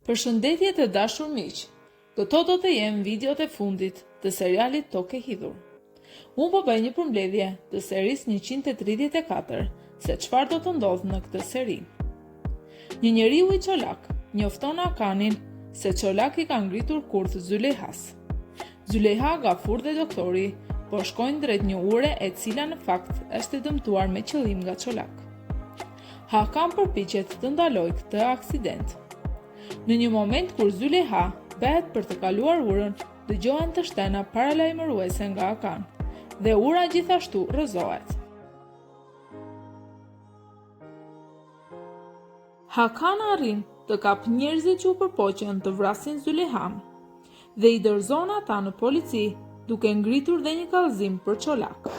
Përshëndetje të dashur miq. Këto do të jenë videot e fundit të serialit Tokë e Hidhur. Unë po bëj një përmbledhje të serisë 134 se çfarë do të ndodhë në këtë seri. Një njeriu i çolak njofton Hakanin se çolak i ka ngritur kurth Züleyhas. Züleyha, Gafur dhe doktori po shkojnë drejt një ure e cila në fakt është e dëmtuar me qëllim nga çolak. Hakan përpiqet të ndalojë këtë aksident. Në një moment kur Züleyha bëhet për të kaluar urën, dëgjohen të shtena paralajmëruese nga Hakan dhe ura gjithashtu rrëzohet. Hakan arrin të kap njerëzit që u përpoqen të vrasin Züleyhan dhe i dorëzon ata në polici duke ngritur dhe një kallëzim për çolak.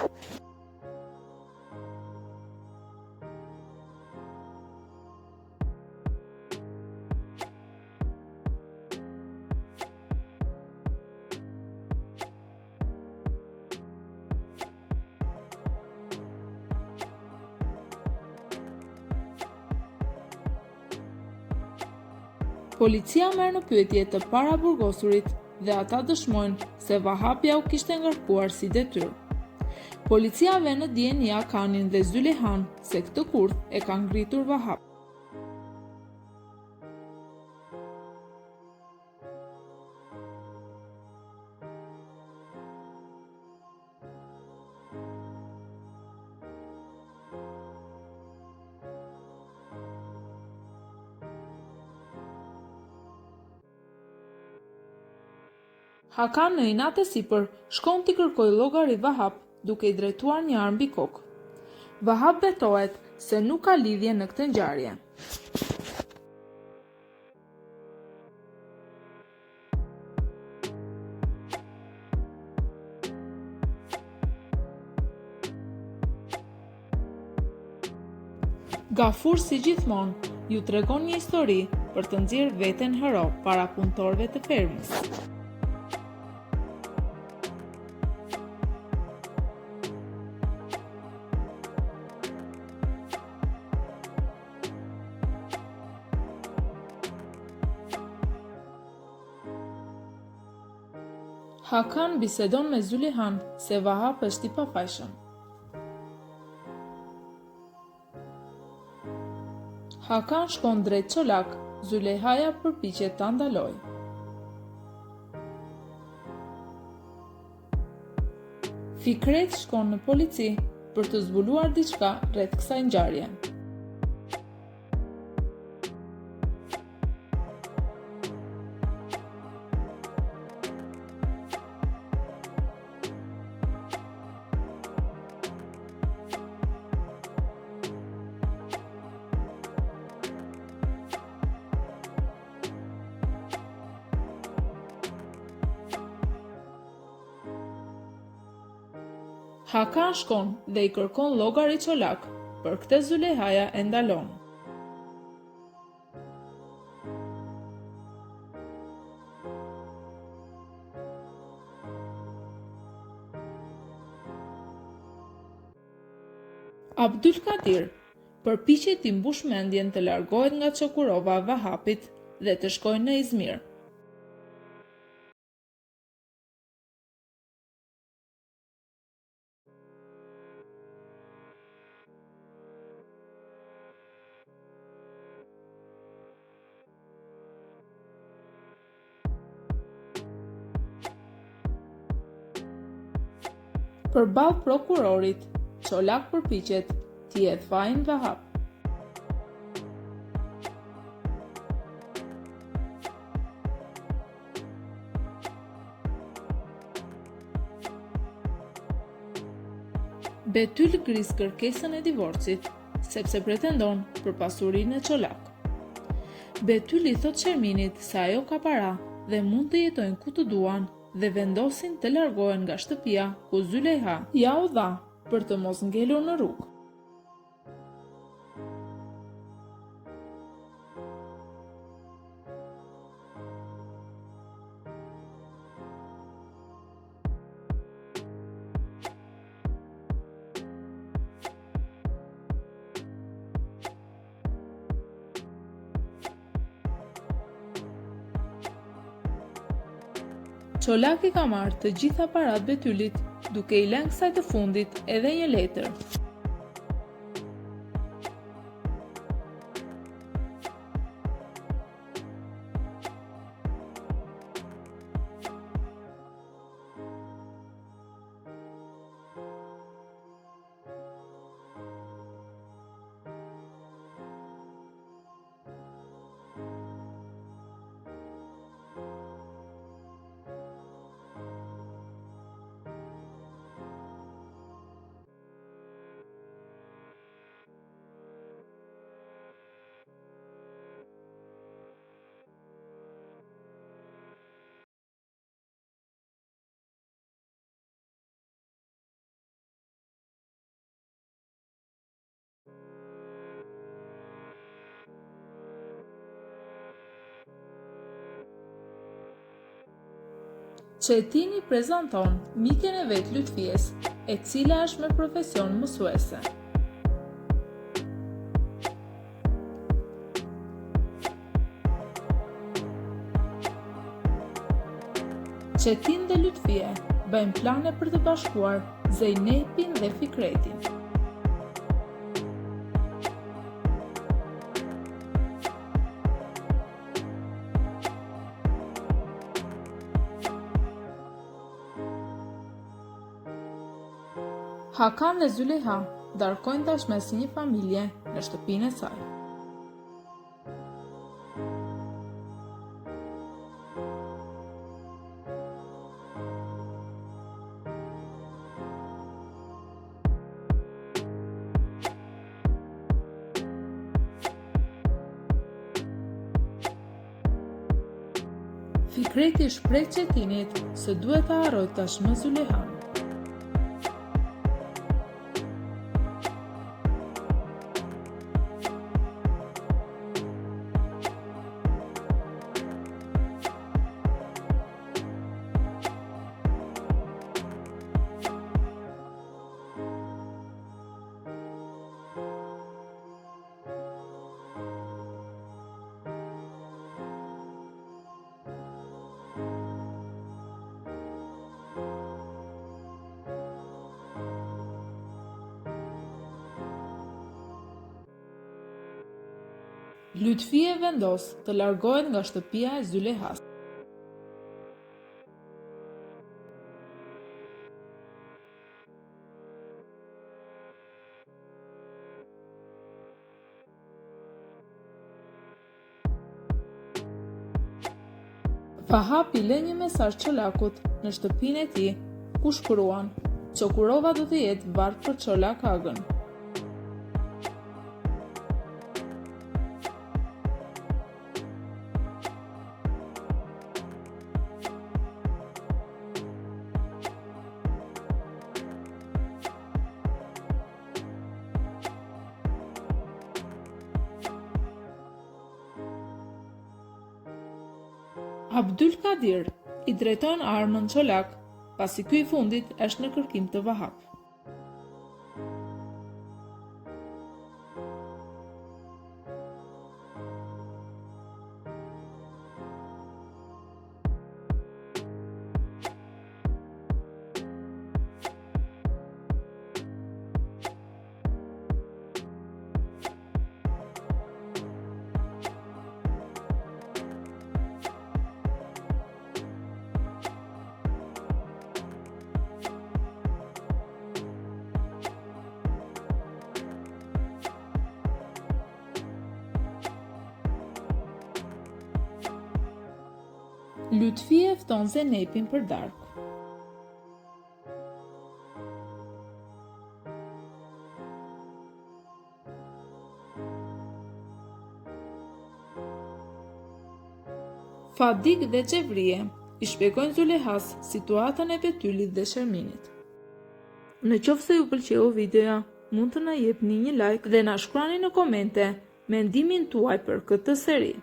Policia merr në pyetje të para burgosurit dhe ata dëshmojnë se Vahapja u kishte ngarkuar si detyrë. Policia vën në dieni Hakanin dhe Züleyhan se këtë kurth e ka ngritur Vahap. Hakan në inat e sipër shkon t'i kërkoj llogari Vahap duke i drejtuar një armë mbi kokë. Vahap betohet se nuk ka lidhje në këtë ngjarje. Gafur si gjithmonë ju tregon një histori për të nxjerrë veten hero para punëtorëve të fermës. Hakan bisedon me Züleyhan se Vahap është i pafajshëm. Hakan shkon drejt çolak, Züleyhaja përpiqet ta ndalojë. Fikret shkon në polici për të zbuluar diçka rreth kësaj ngjarje. Hakan shkon dhe i kërkon llogari çolak, për këtë Züleyhaja e ndalon. Abdulkadir përpiqet t'i mbush mendjen të largohet nga çokurova e Vahapit dhe të shkojnë në Izmir. Përballë prokurorit, çolak përpiqet t'i hedhë fajin Vahap. Betyl gris kërkesën e divorcit, sepse pretendon për pasurinë e çolak. Betyl i thot Sherminit se ajo ka para dhe mund të jetojnë ku të duan dhe vendosin të largohen nga shtëpia ku Züleyha ja u dha për të mos ngelur në rrugë. Çolaki ka marrë të gjitha parat Bethylit, duke i lënë kësaj të fundit edhe një letër. Çetini prezanton miken e vet Lutfies, e cila është me profesion mësuese. Çetin dhe Lutfia bëjnë plane për të bashkuar Zeynepin dhe Fikretin. Hakan dhe Züleyha darkojnë tashmë si një familje në shtëpinë e saj. Fikreti shpreh Çetinit se duhet ta harrojë tashmë Züleyhan. Lutfia vendos të largohet nga shtëpia e Züleyhas. Vahap i lë një mesazh Çolakut në shtëpinë e tij, ku shkruan: "Çokurova do të jetë varg për Çolak Agën." Abdul Kadir i drejton armën Çolak, pasi ky i fundit është në kërkim të Vahap. Lutfia e fton Zeynepin për darkë. Fadik dhe Xhevrie i shpjegojnë Züleyhas situatën e Bethylit dhe Sherminit. Në qoftë se ju pëlqeu videoja, mund të na jepni një like dhe na shkruani në komente mendimin tuaj për këtë seri.